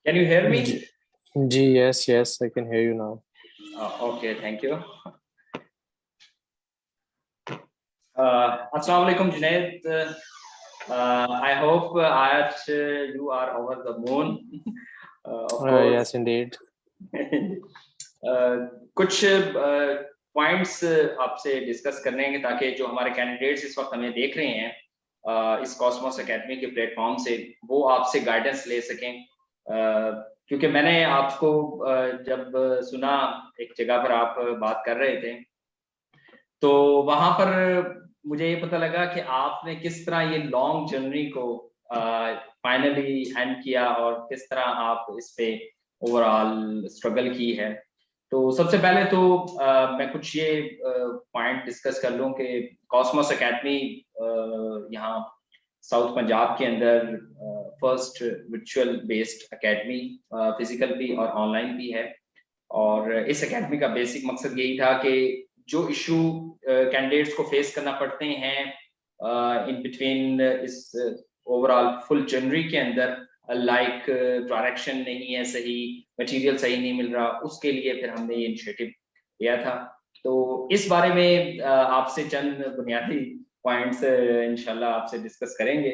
Can you hear me? Yes, I can hear you now. Okay, thank you. Assalamu alaikum, Junaid. I hope आज you are over the moon. Of course. Yes, indeed. कुछ points आपसे discuss करने हैं ताकि जो हमारे candidates इस वक्त हमें देख रहे हैं इस कॉस्मोस एकेडमी के प्लेटफॉर्म से वो आपसे गाइडेंस ले सकें क्योंकि मैंने आपको जब सुना एक जगह पर आप बात कर रहे थे तो वहां पर मुझे ये पता लगा कि आपने किस तरह ये लॉन्ग जर्नी को फाइनली एंड किया और किस तरह आप इस पे ओवरऑल स्ट्रगल की है। तो सबसे पहले तो मैं कुछ ये पॉइंट डिस्कस कर लूं कि कॉस्मोस एकेडमी यहाँ साउथ पंजाब के अंदर first virtual based academy physical भी और ऑनलाइन भी है। और इस एकेडमी का बेसिक मकसद यही था कि जो इशू कैंडिडेट्स को फेस करना पड़ते हैं इन बिटवीन इस ओवरऑल फुल जनवरी के अंदर लाइक डायरेक्शन नहीं है सही, मटेरियल सही नहीं मिल रहा, उसके लिए फिर हमने ये इनिशिएटिव लिया था। तो इस बारे में आपसे चंद बुनियादी पॉइंट्स इंशाल्लाह आपसे डिस्कस करेंगे।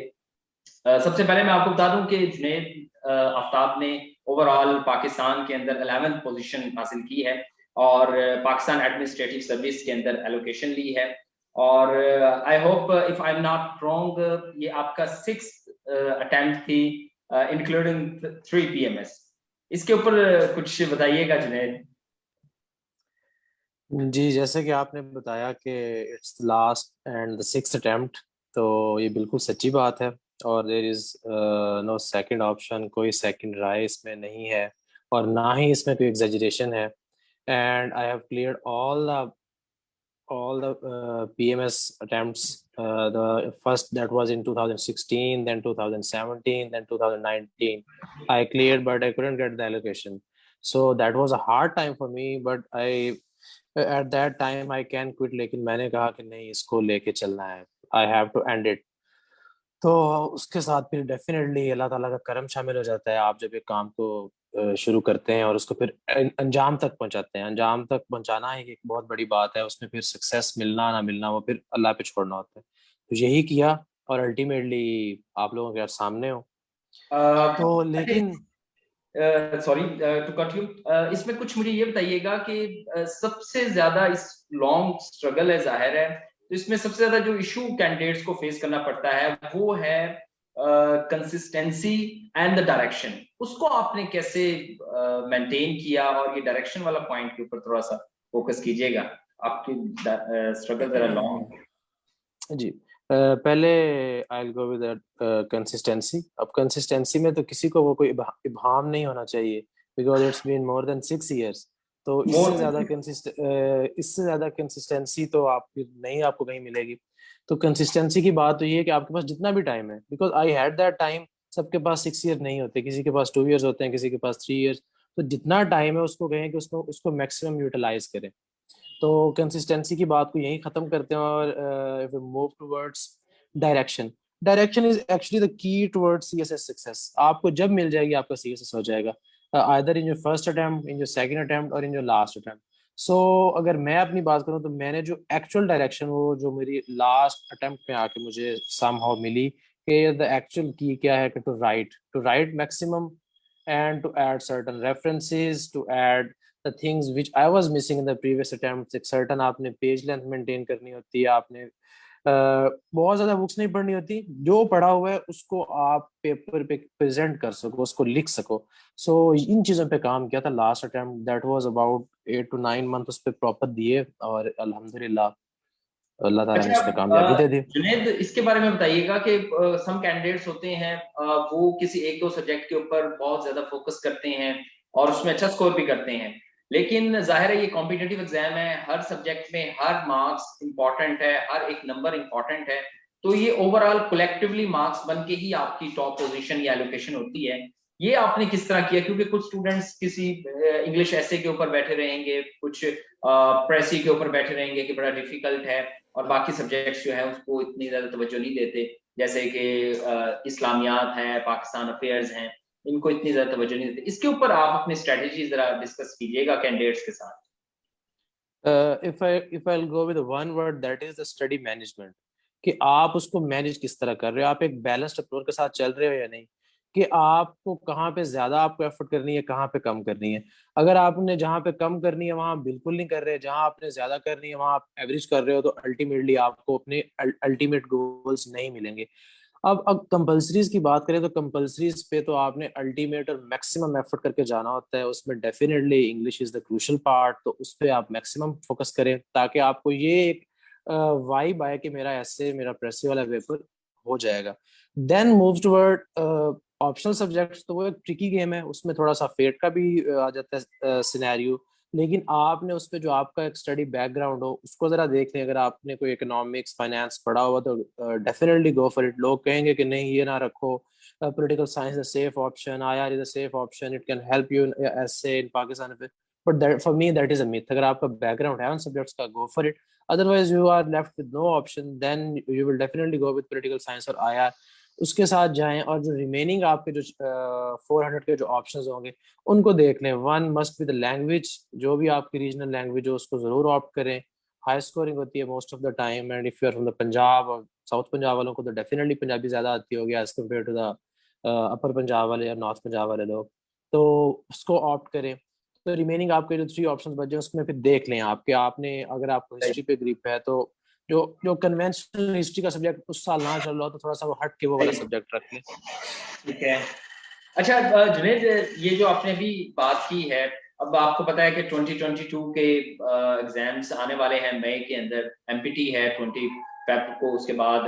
सबसे पहले मैं आपको बता दूं कि जुनैद आफ्ताब ने ओवरऑल पाकिस्तान के अंदर 11th पोजीशन हासिल की है और पाकिस्तान एडमिनिस्ट्रेटिव सर्विस के अंदर एलोकेशन ली है। और I hope if I am not wrong ये आपका 6th अटेम्प्ट थी इंक्लूडिंग 3 PMS। इसके ऊपर कुछ बताइएगा जुनैद। जी, जैसे कि आपने बताया कि it's last and the sixth attempt, तो ये बिल्कुल सच्ची बात है। और there is no second option, कोई सेकंड राय इसमें नहीं है और ना ही इसमें कोई एग्जेजरेशन है। And I have cleared all the PMS attempts. The first that was in 2016, then 2017, then 2019. I cleared, but I couldn't get the allocation. So that was a hard time for me. But at that time I can quit. लेकिन मैंने कहा कि नहीं, इसको लेके चलना है. I have to end it. तो उसके साथ फिर डेफिनेटली अल्लाह ताला का करम शामिल हो जाता है। आप जब एक काम को शुरू करते हैं और उसको फिर अंजाम तक पहुंचाते हैं, अंजाम तक पहुंचाना ही एक बहुत बड़ी बात है। उसमें फिर सक्सेस मिलना ना मिलना वो फिर अल्लाह पे छोड़ना होता है। तो यही किया और अल्टीमेटली आप लोगों के सामने हो। तो लेकिन सॉरी टू कट यू, इसमें कुछ मुझे ये बताइएगा कि सबसे ज्यादा इस लॉन्ग स्ट्रगल है जाहिर है, तो इसमें सबसे ज्यादा जो इशू कैंडिडेट्स को फेस करना पड़ता है वो है कंसिस्टेंसी एंड द डायरेक्शन। उसको आपने कैसे मेंटेन किया और ये डायरेक्शन वाला पॉइंट के ऊपर थोड़ा सा फोकस कीजिएगा। आपकी स्ट्रगल जरा लॉन्ग है। जी, पहले I will go with consistency. अब कंसिस्टेंसी में तो किसी को वो कोई इबाम नहीं होना चाहिए, because it's been more than 6 years। तो मोर इससे ज्यादा कंसिस्टेंसी तो आप नहीं, आपको कहीं मिलेगी। तो कंसिस्टेंसी की बात तो ये है कि आपके पास जितना भी टाइम है, because I had that time. सबके पास 6 years नहीं होते, किसी के पास 2 years होते हैं, किसी के पास 3 years। तो जितना टाइम है उसको कहें कि उसको उसको मैक्सिमम यूटिलाइज करें। तो कंसिस्टेंसी की बात को यहीं खत्म करते हैं और move towards direction. Direction is actually the key towards CSS success. आपको जब मिल जाएगी आपका सीएसएस हो जाएगा, either in your first attempt, in your second attempt और इन योर लास्ट अटेम्प्ट। सो अगर मैं अपनी बात करूं तो मैंने जो एक्चुअल डायरेक्शन वो जो मेरी लास्ट अटेम्प्ट में आके मुझे समहाउ मिली कि द एक्चुअल की क्या है कि to write maximum and to add certain references, to add the things which I was missing in the previous attempts। एक certain आपने पेज लेंथ मेंटेन करनी होती है, आपने बहुत ज्यादा बुक्स नहीं पढ़नी होती, जो पढ़ा हुआ है उसको आप पेपर पे प्रेजेंट कर सको, उसको लिख सको। सो इन चीजों पे काम किया था last attempt. That was about 8 to 9 month उस पर प्रॉपर दिए और अल्हम्दुलिल्लाह अल्लाह ताला ने अच्छा, उस पर कामयाबी दे दी। जुनैद इसके बारे में बताइएगा कि सम कैंडिडेट्स होते हैं वो किसी एक दो सब्जेक्ट के ऊपर बहुत ज्यादा फोकस करते हैं और उसमें अच्छा स्कोर भी करते हैं, लेकिन जाहिर है ये कॉम्पिटिटिव एग्जाम है, हर सब्जेक्ट में हर मार्क्स इंपॉर्टेंट है, हर एक नंबर इंपॉर्टेंट है। तो ये ओवरऑल कलेक्टिवली मार्क्स बन के ही आपकी टॉप पोजीशन या एलोकेशन होती है। ये आपने किस तरह किया, क्योंकि कुछ स्टूडेंट्स किसी इंग्लिश ऐसे के ऊपर बैठे रहेंगे, कुछ प्रेसी के ऊपर बैठे रहेंगे कि बड़ा डिफिकल्ट है, और बाकी सब्जेक्ट्स जो है उसको इतनी ज्यादा तवज्जो नहीं देते, जैसे कि इस्लामियात है, पाकिस्तान अफेयर्स हैं। इनको इतनी ज्यादा तवज्जो नहीं देते। इसके ऊपर आप अपनी स्ट्रेटेजी जरा डिस्कस कीजिएगा कैंडिडेट्स के साथ। if I'll go with one word, that is the study management, कि आप उसको मैनेज किस तरह कर रहे हो, आप एक बैलेंस्ड अप्रोच के साथ चल रहे हो या नहीं, कि आपको कहाँ पे ज्यादा आपको एफर्ट करनी है, कहाँ पे कम करनी है। अगर आपने जहाँ पे कम करनी है वहां बिल्कुल नहीं कर रहे, जहाँ आपने ज्यादा करनी है वहां आप एवरेज कर रहे हो, तो अल्टीमेटली आपको अपने अल्टीमेट गोल्स नहीं मिलेंगे। अब कंपल्सरीज की बात करें तो कंपल्सरीज पे तो आपने अल्टीमेट और मैक्सिमम एफर्ट करके जाना होता है, उसमें definitely English is the crucial part, तो उस पर आप मैक्सिमम फोकस करें ताकि आपको ये एक वाइब आए कि मेरा ऐसे मेरा प्रेसी वाला पेपर हो जाएगा। Then move toward optional subjects, तो वो एक ट्रिकी गेम है, उसमें थोड़ा सा फेट का भी आ जाता है सिनेरियो, लेकिन आपने उस पर जो आपका एक स्टडी बैकग्राउंड हो उसको जरा देख लें। अगर आपने कोई इकोनॉमिक्स फाइनेंस पढ़ा हुआ तो डेफिनेटली गो फॉर इट। लोग कहेंगे कि नहीं ये ना रखो, political science is a safe option, IR is a safe option, it can help you in essay in Pakistan, but that for me that is a myth. अगर आपका बैकग्राउंड है उन सब्जेक्ट्स का, go for it. Otherwise you are left with no option, then you will definitely go with political science और IR, उसके साथ जाएं। और जो रिमेनिंग आपके जो 400 के जो ऑप्शंस होंगे उनको देख लें। One must be the language, जो भी आपकी रीजनल लैंग्वेज हो उसको जरूर ऑप्ट करें, हाई स्कोरिंग होती है most of the time. And if you are from the Punjab और साउथ पंजाब वालों को तो डेफिनेटली पंजाबी ज्यादा आती होगी as compared to the upper Punjab वाले या नॉर्थ पंजाब वाले लोग, तो उसको ऑप्ट करें। तो रिमेनिंग आपके जो 3 ऑप्शंस बचे उसमें फिर देख लें आपके, आपने अगर आपको हिस्ट्री पे ग्रिप है तो जो जो कन्वेंशनल हिस्ट्री का सब्जेक्ट उस साल ना चल रहा हो तो थोड़ा सा वो हट के वो वाला सब्जेक्ट रख लें। ठीक है। अच्छा जुनेद, ये जो आपने अभी बात की है, अब आपको पता है कि 2022 के एग्जाम्स आने वाले हैं मई के अंदर, एमपीटी है 20 फेब को, उसके बाद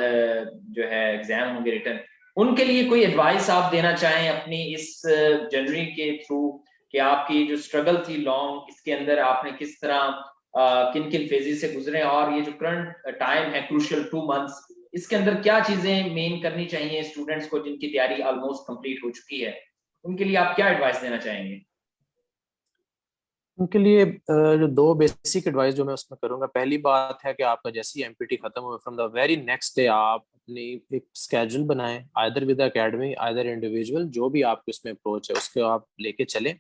जो है एग्जाम होंगे रिटर्न। उनके लिए कोई एडवाइस आप देना चाहें अपनी इस जर्नी के थ्रू, कि आपकी जो स्ट्रगल थी लॉन्ग, इसके अंदर आपने किस तरह किन किन फेजेस से गुजरे, और ये जो करंट टाइम है क्रूशियल 2 मंथ्स, इसके अंदर क्या चीजें मेन करनी चाहिए स्टूडेंट्स को जिनकी तैयारी ऑलमोस्ट कंप्लीट हो चुकी है, उनके लिए आप क्या एडवाइस देना चाहेंगे? उनके लिए जो 2 बेसिक एडवाइस जो मैं उसमें करूंगा, पहली बात है कि आपका जैसी एमपीटी खत्म हो from the very next day आप अपनी एक स्केड्यूल बनाएं, either with academy either individual, जो भी आपके उसमें अप्रोच है उसको आप लेके चलें।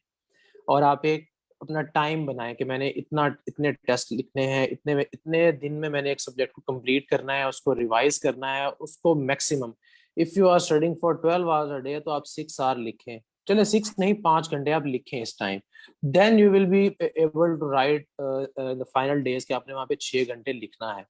और आप एक अपना टाइम बनाएं कि मैंने इतने टेस्ट लिखने हैं, इतने दिन में मैंने एक सब्जेक्ट को कंप्लीट करना है, उसको रिवाइज करना है, उसको maximum. If you are studying for 12 hours a day तो आप 6 आवर लिखें, चले 6 नहीं 5 घंटे आप लिखें इस time. Then you will be able to write the final days कि आपने वहां पे 6 घंटे लिखना है।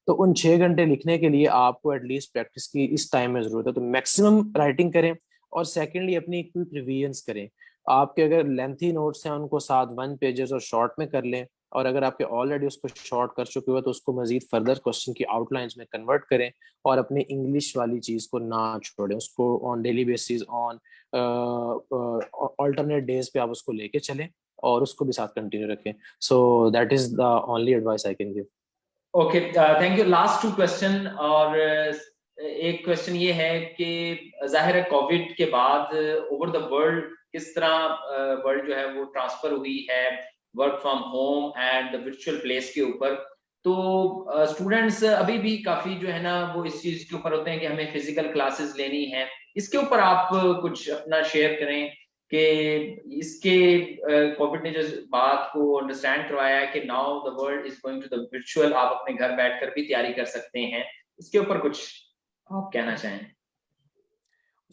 तो उन 6 घंटे लिखने के लिए आपको एटलीस्ट प्रैक्टिस की इस टाइम में जरूरत है, तो मैक्सिमम राइटिंग करें। और सेकेंडली अपनी क्विक रिवीजन्स करें। आपके अगर लेंथी नोट्स हैं उनको 7 1 पेजेस और शॉर्ट में कर लें, और अगर आपके ऑलरेडी उसको शॉर्ट कर चुके हो तो उसको मजीद फर्दर क्वेश्चन की आउटलाइंस में कन्वर्ट करें। और अपने इंग्लिश वाली चीज़ को ना छोड़ें, उसको on daily basis on alternate days पे आप उसको लेके चलें और उसको भी साथ कंटिन्यू रखें। So that is the only advice I can give. Okay, thank you. Last 2 question, और एक क्वेश्चन ये है कि जाहिर है कोविड के बाद ओवर द वर्ल्ड किस तरह वर्ल्ड जो है वो ट्रांसफर हुई है work from home and the virtual place के ऊपर। तो स्टूडेंट्स अभी भी काफी जो है ना वो इस चीज के ऊपर होते हैं कि हमें फिजिकल क्लासेस लेनी है। इसके ऊपर आप कुछ अपना शेयर करें कि इसके कोविड ने जो बात को अंडरस्टैंड करवाया है कि now the world is going to the virtual, आप अपने घर बैठकर भी तैयारी कर सकते हैं, इसके ऊपर कुछ आप कहना चाहें?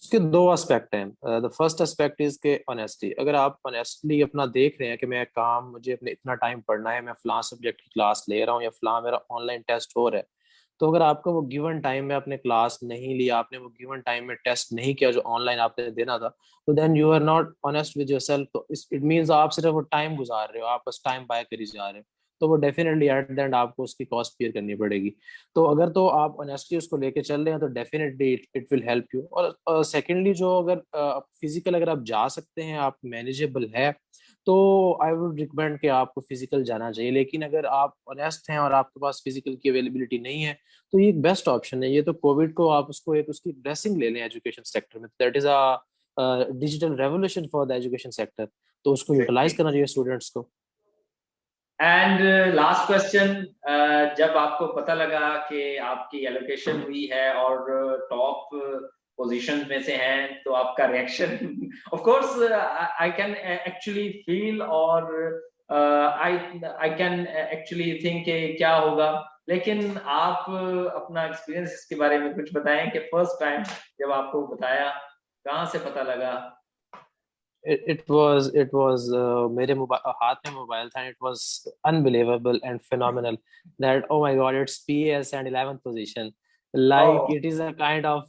उसके 2 एस्पेक्ट हैं। द फर्स्ट एस्पेक्ट इज के ऑनेस्टी। अगर आप ऑनेस्टली अपना देख रहे हैं कि मैं काम मुझे अपने इतना टाइम पढ़ना है, मैं फलां सब्जेक्ट की क्लास ले रहा हूँ या फलां मेरा ऑनलाइन टेस्ट हो रहा है, तो अगर आपका वो गिवन टाइम में आपने क्लास नहीं लिया, आपने वो गिवन टाइम में टेस्ट नहीं किया जो ऑनलाइन आपने देना था, तो then you are not honest with yourself. तो इट मींस आप सिर्फ वो टाइम गुजार रहे हो, आप बस टाइम बाय करी जा रहे हो, तो वो डेफिनेटली एट द एंड आपको उसकी कॉस्ट पेयर करनी पड़ेगी। तो अगर तो आप ऑनेस्टली उसको लेके चल रहे हैं तो definitely it will help you. और सेकेंडली जो अगर फिजिकल अगर आप जा सकते हैं, आप मैनेजेबल है, तो आई वुड रिकमेंड कि आपको फिजिकल जाना चाहिए। लेकिन अगर आप ऑनेस्ट हैं और आपके पास फिजिकल की अवेलेबिलिटी नहीं है तो ये एक बेस्ट ऑप्शन है। ये तो कोविड को आप उसको एक उसकी ब्लेसिंग ले लें एजुकेशन सेक्टर में, that is a digital revolution for the education sector, तो उसको यूटिलाइज करना चाहिए स्टूडेंट्स को। एंड लास्ट क्वेश्चन, जब आपको पता लगा कि आपकी एलोकेशन हुई है और टॉप पोजीशन में से हैं, तो आपका reaction of course I can actually feel और आई कैन एक्चुअली थिंक क्या होगा, लेकिन आप अपना एक्सपीरियंस इसके बारे में कुछ बताएं कि फर्स्ट टाइम जब आपको बताया कहाँ से पता लगा? it was मेरे हाथ में मोबाइल था, it was unbelievable and phenomenal that oh my god, it's PS and 11th position, like Oh, it is a kind of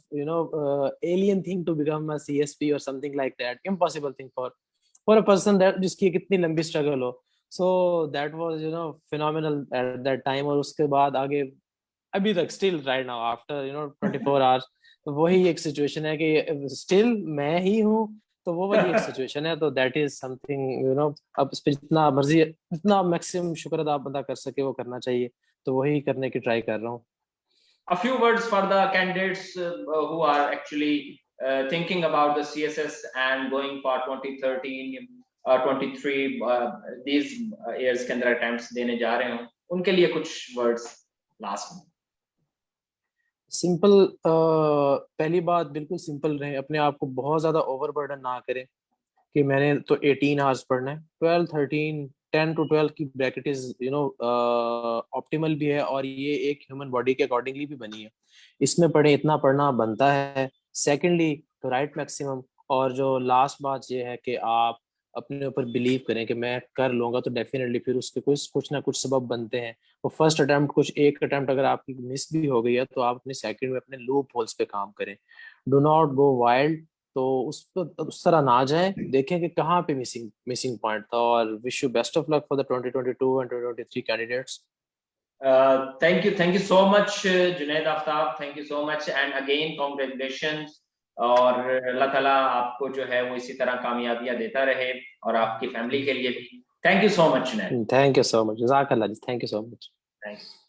alien thing to become a CSP or something like that, impossible thing for a person that जिसकी कितनी लंबी struggle हो. So that was phenomenal at that time. और उसके बाद आगे अभी तक still right now after 24 hours, तो वही एक सिचुएशन है कि स्टिल मैं ही हूँ, तो वो वाली एक सिचुएशन है. तो दैट इज समथिंग अब इस पे जितना मर्जी, जितना मैक्सिमम शुक्र अदा बंदा कर सके वो करना चाहिए, तो वही करने की ट्राई कर रहा हूँ. a few words for the candidates who are actually thinking about the CSS and going for 2013 23 these years के अंदर attempts देने जा रहे हो, उनके लिए कुछ words last में. सिंपल, पहली बात बिल्कुल सिंपल रहे, अपने आप को बहुत ज्यादा ओवरबर्डन ना करें कि मैंने तो 18 आवर्स पढ़ना है. 12 13 10 to 12 की ब्रैकेट इज ऑप्टिमल भी है, और ये एक ह्यूमन बॉडी के अकॉर्डिंगली भी बनी है. इसमें पढ़े, इतना पढ़ना बनता है. सेकेंडली तो राइट मैक्सिमम. और जो लास्ट बात ये है कि आप अपने ऊपर बिलीव करें कि मैं कर लूंगा, तो डेफिनेटली फिर उसके कुछ ना कुछ सबब बनते हैं. वो फर्स्ट अटेम्प्ट, कुछ एक अटेम्प्ट अगर आपकी मिस भी हो गई है, तो आप अपने सेकंड में अपने लूप होल्स पे काम करें. Do not go wild. तो उस तरह ना जाएं, देखें कि कहाँ पे मिसिंग पॉइंट था. और wish you best of luck for the 2022 and 2023 candidates. Thank you so much Junaid Aftab, thank you so much and again congratulations. और अल्लाह ताला आपको जो है वो इसी तरह कामयाबियां देता रहे और आपकी फैमिली के लिए भी. Thank you so much Junaid. Thank you so much. जज़ाकल्लाह. Thank you so much. Thank you.